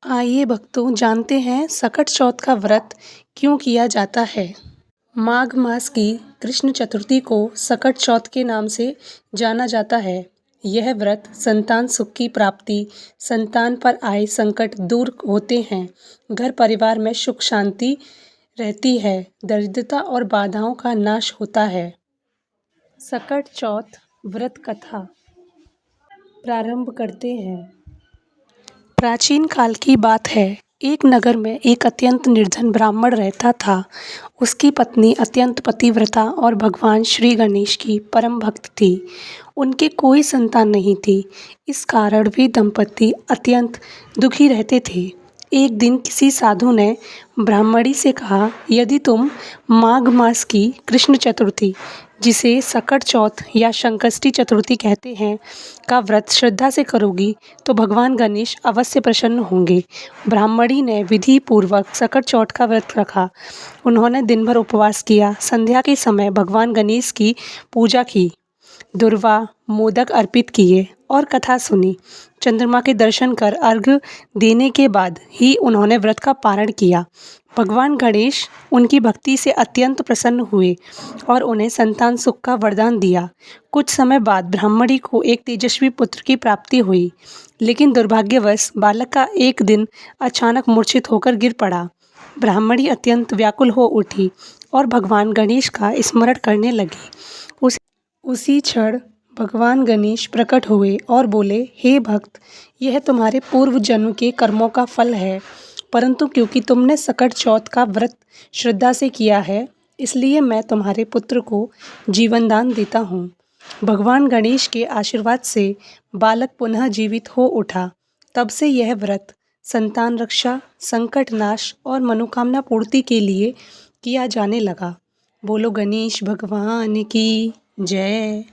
आइए भक्तों जानते हैं सकट चौथ का व्रत क्यों किया जाता है। माघ मास की कृष्ण चतुर्थी को सकट चौथ के नाम से जाना जाता है। यह व्रत संतान सुख की प्राप्ति, संतान पर आए संकट दूर होते हैं, घर परिवार में सुख शांति रहती है, दरिद्रता और बाधाओं का नाश होता है। सकट चौथ व्रत कथा प्रारंभ करते हैं। प्राचीन काल की बात है। एक नगर में एक अत्यंत निर्धन ब्राह्मण रहता था। उसकी पत्नी अत्यंत पतिव्रता और भगवान श्री गणेश की परम भक्त थी। उनके कोई संतान नहीं थी। इस कारण वे दंपति अत्यंत दुखी रहते थे। एक दिन किसी साधु ने ब्राह्मणी से कहा, यदि तुम माघ मास की कृष्ण चतुर्थी, जिसे सकट चौथ या संकष्टी चतुर्थी कहते हैं, का व्रत श्रद्धा से करोगी तो भगवान गणेश अवश्य प्रसन्न होंगे। ब्राह्मणी ने विधि पूर्वक सकट चौथ का व्रत रखा। उन्होंने दिन भर उपवास किया। संध्या के समय भगवान गणेश की पूजा की, दुर्वा मोदक अर्पित किए और कथा सुनी। चंद्रमा के दर्शन कर अर्घ्य देने के बाद ही उन्होंने व्रत का पारण किया। भगवान गणेश उनकी भक्ति से अत्यंत प्रसन्न हुए और उन्हें संतान सुख का वरदान दिया। कुछ समय बाद ब्राह्मणी को एक तेजस्वी पुत्र की प्राप्ति हुई, लेकिन दुर्भाग्यवश बालक का एक दिन अचानक मूर्छित होकर गिर पड़ा। ब्राह्मणी अत्यंत व्याकुल हो उठी और भगवान गणेश का स्मरण करने लगी। उसी क्षण भगवान गणेश प्रकट हुए और बोले, हे भक्त, यह तुम्हारे पूर्व जन्म के कर्मों का फल है, परंतु क्योंकि तुमने सकट चौथ का व्रत श्रद्धा से किया है, इसलिए मैं तुम्हारे पुत्र को जीवन दान देता हूँ। भगवान गणेश के आशीर्वाद से बालक पुनः जीवित हो उठा। तब से यह व्रत संतान रक्षा, संकट नाश और मनोकामना पूर्ति के लिए किया जाने लगा। बोलो गणेश भगवान की जय।